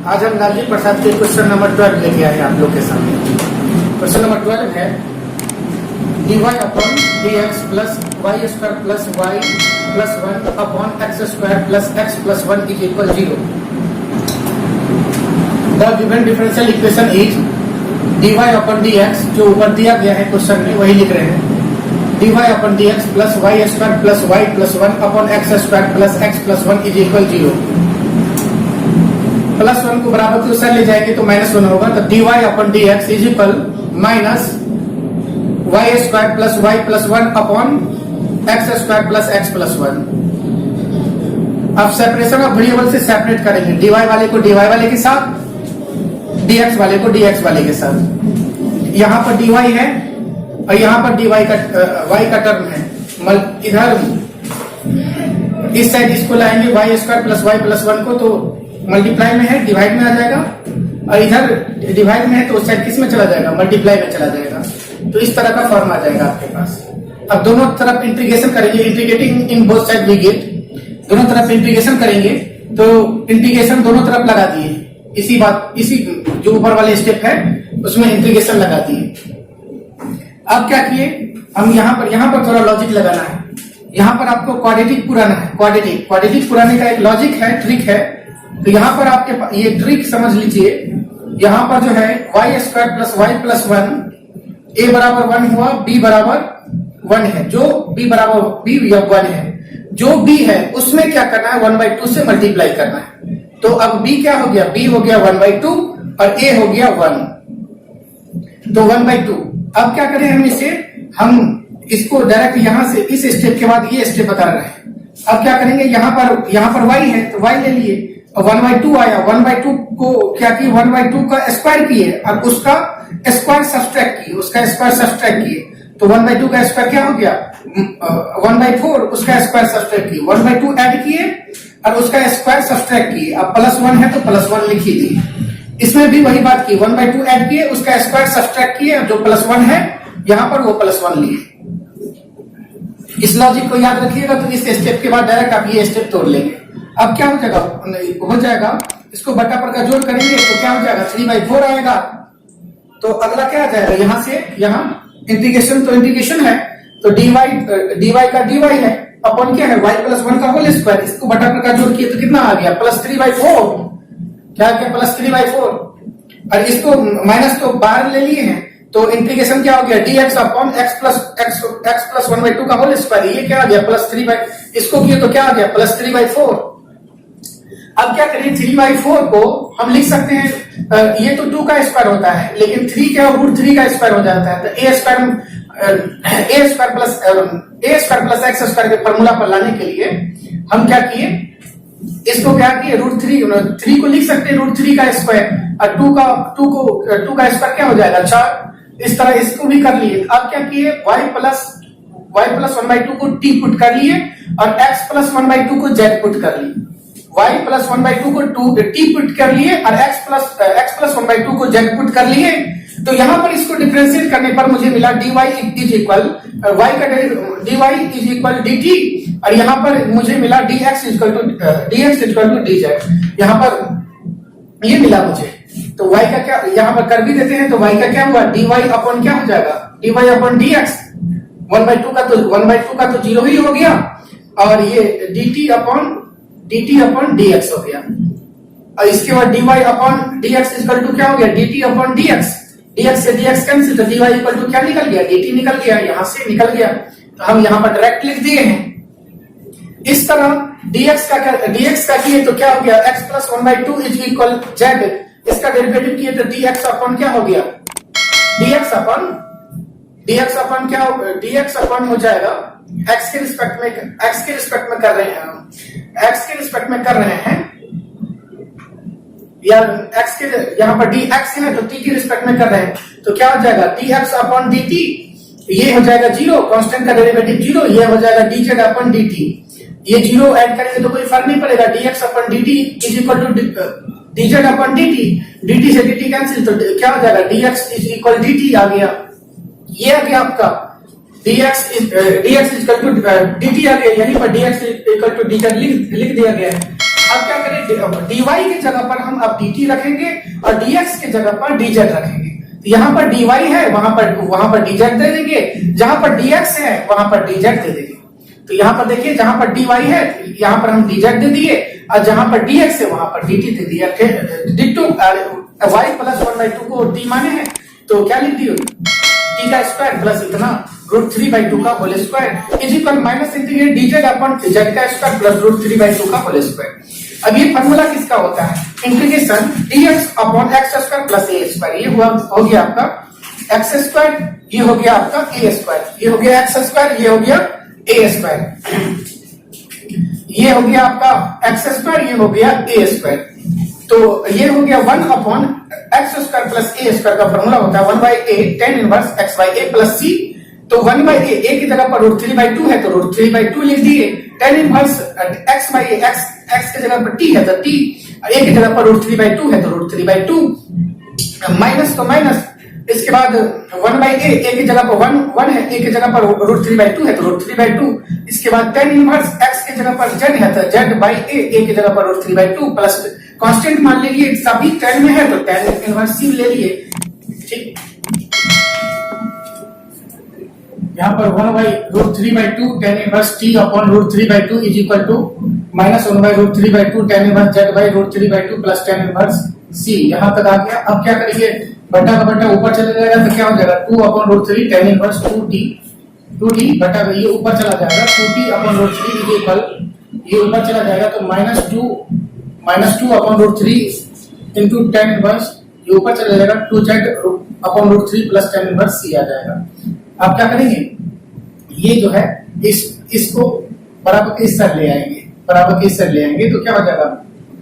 आज हम लालजी प्रसाद के क्वेश्चन नंबर 12 लेके आए हैं आप लोग के सामने। क्वेश्चन नंबर 12 है dy upon dx plus Y square plus Y plus 1 upon X square plus X plus 1 is equal 0। The given differential equation is dy upon dx, जो ऊपर दिया गया है क्वेश्चन में वही लिख रहे हैं। dy upon dx plus Y square plus Y plus 1 upon X square plus X plus 1 is equal 0। Plus 1 को बराबर के साथ ले जाएंगे तो माइनस 1 होगा, तो dy upon dx is equal minus Y square plus Y plus 1 upon X square plus X plus 1। अब सेपरेशन ऑफ वेरिएबल से सेपरेट करेंगे, dy वाले को dy वाले के साथ, dx वाले को dx वाले के साथ। यहाँ पर dy है और यहाँ पर dy का y का टर्म है। इधर इस साइड इसको लाएंगे Y square plus Y plus 1 को, तो मल्टीप्लाई में है डिवाइड में आ जाएगा, और इधर डिवाइड में है तो उस साइड किस में चला जाएगा, मल्टीप्लाई में चला जाएगा। तो इस तरह का फॉर्म आ जाएगा आपके पास। अब दोनों तरफ इंटीग्रेशन करेंगे, integrating in both side we get. दोनों तरफ इंटीग्रेशन करेंगे तो इंटीग्रेशन दोनों तरफ लगा दिए, इसी जो ऊपर वाले स्टेप है उसमें इंटीग्रेशन लगा दिए। अब क्या किए, हम यहाँ पर थोड़ा लॉजिक लगाना है। यहाँ पर आपको क्वाड्रेटिक पुराना है, क्वाड्रेटिक पुराने का एक लॉजिक है, ट्रिक है। तो यहाँ पर आपके ये ट्रिक समझ लीजिए। यहाँ पर जो है Y square plus Y plus 1, A बराबर 1 हुआ, बी बराबर 1 है, जो बी बराबर बी 1 है, जो बी है उसमें क्या करना है, 1/2 से मल्टीप्लाई करना है। तो अब बी क्या हो गया, बी हो गया 1/2 और ए हो गया 1, तो 1/2। अब क्या करें हम इसको डायरेक्ट यहाँ से इस स्टेप के बाद ये स्टेप बता रहे हैं। अब क्या करेंगे, यहाँ पर y है तो y ले लिए और 1/2 आया, 1/2 को क्या किए, 1/2 का स्क्वायर किए और उसका स्क्वायर सब्ट्रैक्ट किए, तो 1/2 का स्क्वायर क्या हो गया, 1/4, उसका स्क्वायर सब्ट्रैक्ट किए, 1/2 ऐड किए और उसका स्क्वायर सब्ट्रैक्ट किए। अब प्लस 1 है तो प्लस 1 लिख दिए। इसमें भी वही बात की, 1/2 ऐड किए, उसका स्क्वायर सब्ट्रैक्ट किए, जो प्लस 1 है यहाँ पर वो प्लस 1 लिए। इस लॉजिक को याद रखिएगा, तो इस स्टेप के बाद डायरेक्ट आप ये स्टेप तोड़ लेंगे। अब क्या हो जाएगा, इसको बटा पर का जोड़ करेंगे तो क्या हो जाएगा, 3/4 आएगा। तो अगला क्या आ जाएगा, यहाँ से यहाँ इंटीग्रेशन, तो इंटीग्रेशन है तो dy का dy है अपॉन क्या है, y प्लस 1 का होल स्क्वायर। इसको बटा पर का जोड़ किए तो कितना आ गया, प्लस 3/4। क्या आ गया, प्लस 3/4। और इसको माइनस तो बाहर ले लिए हैं, तो इंटीग्रेशन क्या हो गया, dx अपॉन x प्लस 1/2 का होल स्क्वायर। ये क्या आ गया, प्लस 3/, इसको किए तो क्या आ गया, प्लस 3/4। अब क्या करें, 3/4 को हम लिख सकते हैं, ये तो 2 का स्क्वायर होता है, लेकिन 3 क्या √3 का स्क्वायर हो जाता है। तो a square plus x square के फॉर्मूला पर लाने के लिए हम क्या किए, इसको क्या किए, √3 को लिख सकते हैं √3 का स्क्वायर, और 2 का स्क्वायर क्या हो जाएगा, 4। इस तरह इसको भी कर लिए। अब क्या किए, y प्लस 1/2 को t पुट कर लिए और x प्लस 1/2 को z पुट कर लिए। y प्लस 1/2 को t पुट कर लिए और x प्लस 1/2 को z पुट कर लिए। तो यहाँ पर इसको डिफरेंशिएट करने पर मुझे मिला dy इज इक्वल y का dy इज इक्वल dt, और यहाँ पर मुझे मिला dx इक्वल टू dz। यहाँ पर ये मिला मुझे, तो y का क्या, यहाँ पर कर भी देते हैं, तो y का क्या हुआ, dy अपॉन क्या हो जाएगा, dy अपॉन dx। 1/2 का तो 0 ही हो गया, और ये dt अपॉन dx हो गया। और इसके बाद dy upon dx equal to क्या हो गया, dt अपॉन dx। dx से dx कैंसिल, तो dy इक्वल टू क्या निकल गया, dt निकल गया, यहाँ से निकल गया। तो हम यहाँ पर डायरेक्ट लिख दिए हैं। इस तरह dx का किए तो क्या हो गया, x plus 1/2 is equal z। इसका डेरिवेटिव किए तो dx अपॉन क्या हो गया, dx अपॉन हो जाएगा x के रिस्पेक्ट में कर रहे हैं, या x के यहाँ पर dx है तो t के रिस्पेक्ट में कर रहे हैं, तो क्या हो जाएगा, dx अपॉन dt, ये हो जाएगा 0, कांस्टेंट का डेरिवेटिव 0, ये हो जाएगा dz अपॉन dt। ये 0 ऐड करेंगे तो कोई फर्क नहीं पड़ेगा, dx upon dt is equal to dz upon dt से dt कैंसिल, तो क्या हो जाएगा, dx इज इक्वल dt आ गया। ये आ गया आपका dx इक्वल टू dt आ गया, यहीं पर dx इक्वल टू dz लिख दिया गया है। अब क्या करें, dy की जगह पर हम अब dt रखेंगे और dx की जगह पर dz रखेंगे। तो यहाँ पर dy है, वहां पर dz दे देंगे, जहां पर dx है वहां पर dz दे देंगे। तो यहाँ पर देखिए, जहां पर dy है यहाँ पर हम dz दे दिए, और जहां पर dx है वहां पर dt दे दिया। डिट्टो y प्लस 1/2 को t माने हैं, तो क्या लिख दियो, t का स्क्वायर प्लस इतना √3/2 का whole square is equal minus integrate dz upon z का स्क्वायर प्लस √3/2 का होल स्क्वायर। अब ये फार्मूला किसका होता है, integration dx upon x square plus a square. ये हुआ हो गया आपका x स्क्वायर, ये हो गया आपका a स्क्वायर, ये हो गया x स्क्वायर, ये हो गया a स्क्वायर, ये हो गया आपका x स्क्वायर, ये हो गया a स्क्वायर। तो ये हो गया 1 upon x square plus a square का फॉर्मूला होता है 1/a tan inverse x by a plus c। तो 1/a a की जगह पर √3/2 है तो √3/2 लिख दिए, tan inverse x by a x की जगह पर t है तो t, a की जगह पर √3/2 है तो √3/2 माइनस तो माइनस, इसके बाद 1/a a की जगह पर 1 है, a की जगह पर √3/2 है तो √3/2, इसके बाद tan इनवर्स x की जगह पर z है तो z by a की जगह पर √3/2 प्लस कांस्टेंट मान लीजिए, सभी tan में है तो tan इनवर्स c ले लिए। ठीक, यहाँ पर 1/√3/2 tan inverse t upon √3/2 is equal to minus 1/√3/2 tan inverse z by √3/2 plus tan inverse c। यहाँ तक आ गया। अब क्या करेंगे, बटा का बटा ऊपर चला जाएगा तो क्या हो जाएगा 2/√3 tan इनवर्स 2t बटा ये ऊपर चला जाएगा 2t/√3 इज इक्वल, ये ऊपर चला जाएगा तो -2/√3 इंटू tan इनवर्स, ये ऊपर चला जाएगा 2z/√3 plus tan inverse c आ जाएगा। आप क्या करेंगे, ये जो है इसको बराबर के इस साइड ले आएंगे, बराबर के इस साइड ले आएंगे तो क्या हो जाएगा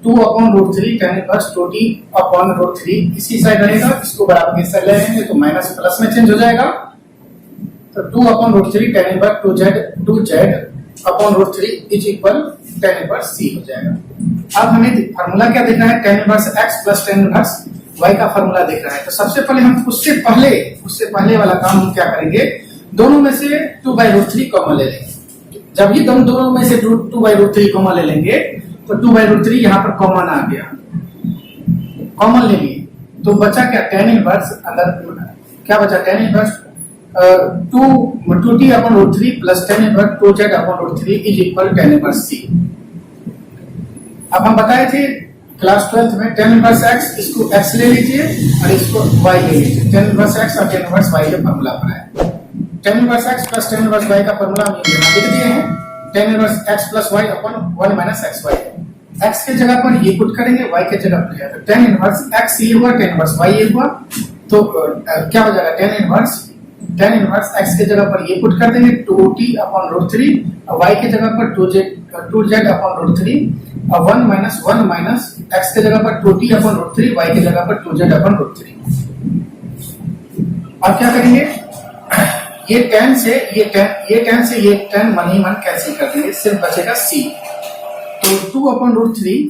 2/√3 tan इनवर्स 2t/√3 इसी साइड रहेगा, इसको बराबर के इस साइड ले आएंगे तो माइनस प्लस में चेंज हो जाएगा, तो 2/√3 tan inverse 2z/√3 is equal tan inverse c हो जाएगा। अब हमें फार्मूला क्या देखना है, tan inverse x plus tan inverse y का फार्मूला देख रहा है। तो सबसे पहले हम उससे पहले वाला काम हम क्या करेंगे, दोनों में से 2/√3 कॉमन ले लेंगे। जब ये दोनों में से 2/√3 कॉमन ले लेंगे तो 2/√3 यहाँ पर कॉमन आ गया, कॉमन ले लिए तो बचा क्या, tan इनवर्स, अंदर क्या बचा tan inverse 2t/√3 plus tan inverse 2z/√3 is equal tan inverse c। अब हम बताए थे क्लास 12th में tan इनवर्स x, इसको x ले लीजिए और इसको y ले लीजिए। tan इनवर्स x और tan इनवर्स y का फॉर्मूला बनाया। tan inverse x plus tan inverse y का फॉर्मूला हम यहाँ लिख दिए हैं, tan inverse x plus y upon 1 minus xy। x के जगह पर ये पुट करेंगे, y के जगह पर तो tan इनवर्स x ये हुआ, tan इनवर्स y ये हुआ, तो क्या हो जाएगा tan इनवर्स x के जगह पर ये पुट कर देंगे 2t/√3 और y के जगह पर 2z/√3 और 1 माइनस x के जगह पर 2t/√3 y की जगह पर 2z/√3। अब क्या करेंगे, ये tan से ये tan मन ही मन कैंसिल कर देंगे, सिर्फ बचेगा c। तो 2/√3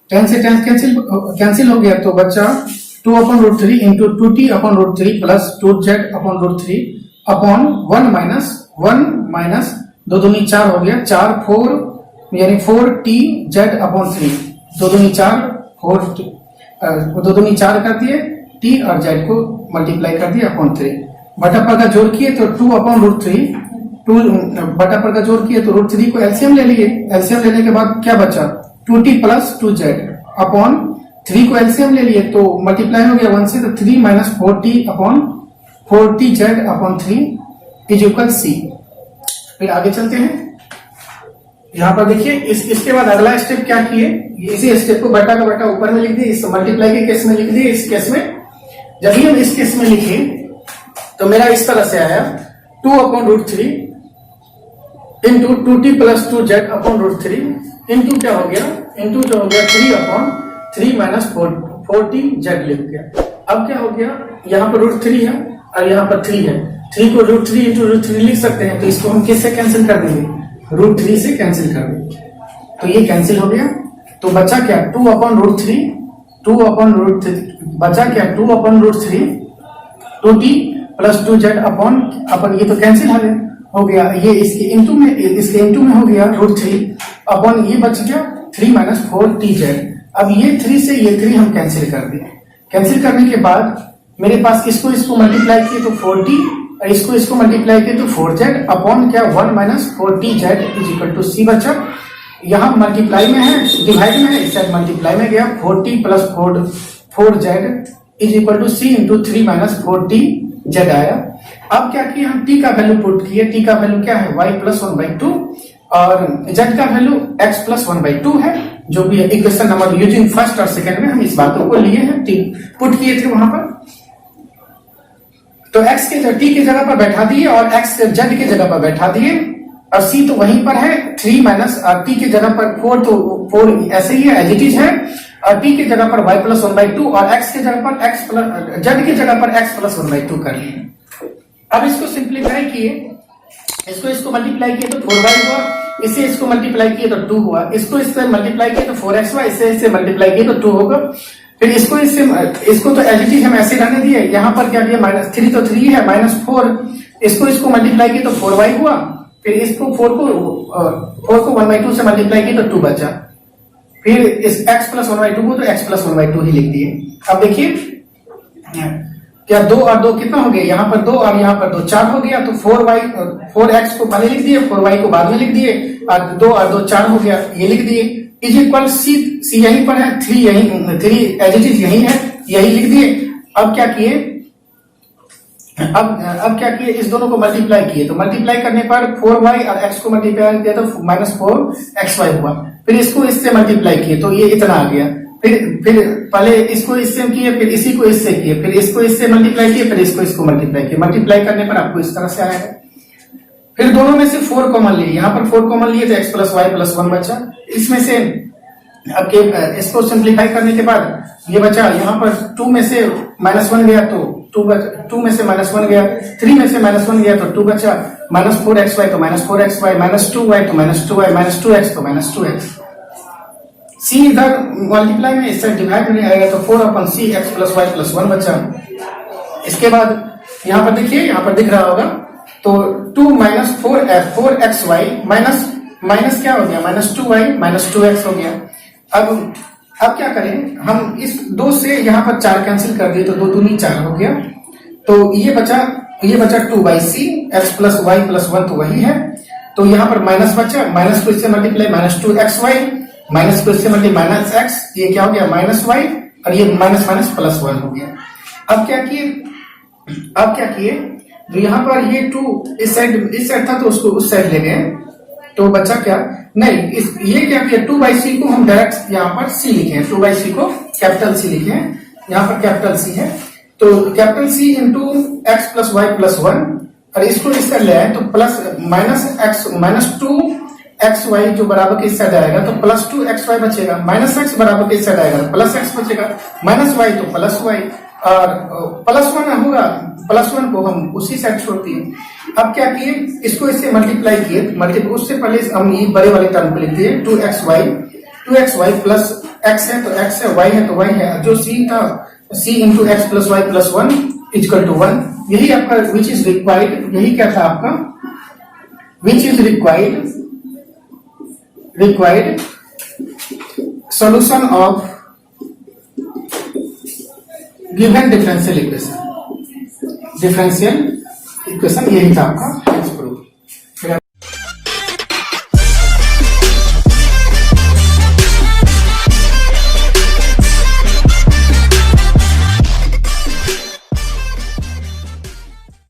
tan से tan कैंसिल हो गया तो बचा 2/√3 into 2t/√3 plus 2z/√3 upon 1 minus 2 दूनी 4 हो गया, 4 4 यानी 4tz/3, 2 दूनी 4 4 2 दूनी 4 कर दिए, t और z को मल्टीप्लाई कर दिया अपॉन 3, बटा पर का जोड़ किए तो 2/√3 बटा पर का जोड़ किए तो √3 को एलसीएम ले लिए, एलसीएम लेने के बाद क्या बचा 2t प्लस 2z अपॉन 3 को एलसीएम ले लिए तो मल्टीप्लाई हो गया 1 से, तो 3 minus 4t/3 is equal c। फिर आगे चलते हैं, यहाँ पर देखिए इसके बाद अगला स्टेप क्या किए, इसी स्टेप को बटा का बटा ऊपर में लिख दिए, इस मल्टीप्लाई के केस में लिख दिए। इस केस में जब भी हम इस केस में लिखे तो मेरा इस तरह से आया 2/√3 into 2t plus 2z/√3 into क्या हो गया, इंटू जो हो गया 3/3 माइनस 4t/z लिख गया। अब क्या हो गया, यहाँ पर √3 है और यहाँ पर 3 है, 3 को √3 इंटू √3 लिख सकते हैं, तो इसको हम किससे कैंसिल कर देंगे, √3 से कैंसिल कर देंगे, तो ये कैंसिल हो गया। तो बचा क्या 2/√3 बचा क्या 2/√3 2t प्लस 2z अपन ये तो कैंसिल हो गया, ये इसके इंटू में हो गया √3 अपॉन ये बच गया 3 माइनस 4tz। अब ये 3 से ये 3 हम कैंसिल कर दें। कैंसिल करने के बाद मेरे पास इसको मल्टीप्लाई किए तो 4t और इसको मल्टीप्लाई किए तो 4z अपॉन क्या 1 minus 4tz is equal to c बचा। यहाँ मल्टीप्लाई में है, डिवाइड में है, इस साइड मल्टीप्लाई में गया 4t plus 4z is equal to c into 3 minus 4tz आया। अब क्या किया हम t का वैल्यू पुट किए। t का वैल्यू क्या है y प्लस 1/2 और z का वैल्यू x प्लस 1/2 है, जो भी इक्वेशन नंबर यूजिंग फर्स्ट और सेकंड में हम इस बातों को लिए हैं, t पुट किए थे वहां पर। तो x के t की जगह पर बैठा दिए और x z की जगह पर बैठा दिए और c तो वहीं पर है 3 माइनस t की जगह पर 4, तो 4 ऐसे ही है एज इट इज है, और t की जगह पर y प्लस 1/2 और x की जगह पर x प्लस z की जगह पर x प्लस 1/2 कर लिए। अब इसको सिंप्लीफाई किए, इसको मल्टीप्लाई किए तो 4y हुआ, इसको मल्टीप्लाई किए तो 2 हुआ, इससे मल्टीप्लाई किए तो 4xy, इससे मल्टीप्लाई किए तो 2 होगा। फिर इसको तो एज इट इज हम ऐसे रहने दिए। यहाँ पर क्या किया -3 तो 3 है, -4 इसको मल्टीप्लाई किए तो 4y हुआ, फिर इसको 4 को 1/2 से मल्टीप्लाई किए तो 2 बचा, फिर इस x प्लस 1/2 को तो x प्लस 1/2 ही लिख दिए। अब देखिए क्या 2 और 2 कितना हो गया, यहाँ पर 2 और यहाँ पर 2 4 हो गया, तो 4x को पहले लिख दिए, 4y को बाद में लिख दिए, और 2 और 2 4 हो गया, ये लिख दिए। इज इक्वल c यहीं पर है, 3 एज इट इज यही है, यही लिख दिए। अब क्या किए, अब क्या किए, इस दोनों को मल्टीप्लाई किए, तो मल्टीप्लाई करने पर 4y और x को मल्टीप्लाई किया तो -4xy हुआ, फिर इसको इससे मल्टीप्लाई किए तो ये इतना आ गया, फिर पहले इसको इससे किए, फिर इसी को इससे किए, फिर इसको इससे मल्टीप्लाई किए, फिर इसको मल्टीप्लाई किए। मल्टीप्लाई करने पर आपको इस तरह से आएगा। फिर दोनों में से 4 कॉमन लिए, यहाँ पर 4 कॉमन लिए तो x प्लस y प्लस 1 बचा। इसमें से अब इसको सिंप्लीफाई करने के बाद ये बचा, यहाँ पर 2 में से -1 गया तो 2 में से -1 गया, 3 में से -1 गया तो 2 बचा, -4xy तो -4xy, -2y तो -2y, -2x तो -2x। c इधर मल्टीप्लाई में इससे डिवाइड में आएगा तो 4/c x plus y plus 1 बचा। इसके बाद यहाँ पर देखिए, यहाँ पर दिख रहा होगा, तो 2 माइनस 4xy माइनस क्या हो गया, -2y -2x हो गया। अब क्या करें हम, इस 2 से यहाँ पर 4 कैंसिल कर दिए तो 2 दूनी 4 हो गया, तो ये बचा 2/c x plus y plus 1 तो वही है, तो यहाँ पर माइनस बचा, माइनस को इससे मल्टीप्लाई -2xy, माइनस को इससे मल्टीप्लाई -x, ये क्या हो गया -y, और ये माइनस प्लस 1 हो गया। अब क्या किए, तो यहाँ पर ये 2 इस साइड था तो उसको उस साइड ले गए, तो बचा क्या, नहीं ये क्या किया, 2/c को हम डायरेक्ट यहाँ पर c लिखे हैं, 2/c को कैपिटल C लिखे हैं, यहाँ पर कैपिटल C है, तो capital C into x plus y plus 1, और इसको इस साइड ले आए तो प्लस -2xy जो बराबर के इस साइड आएगा तो +2xy बचेगा, -x बराबर के इस साइड आएगा तो +x बचेगा, -y तो +y, और +1 होगा, +1 को हम उसी साइड छोड़ दिए। अब क्या किए, इसको इससे मल्टीप्लाई किए, उससे पहले हम ये बड़े वाले टर्म को लिख दिए 2xy प्लस x है तो x है, y है तो y है, जो c था c into x plus y plus 1 equal to 1। यही आपका विच इज रिक्वायर्ड, यही क्या था आपका, which is required solution of given differential equation, यही था आपका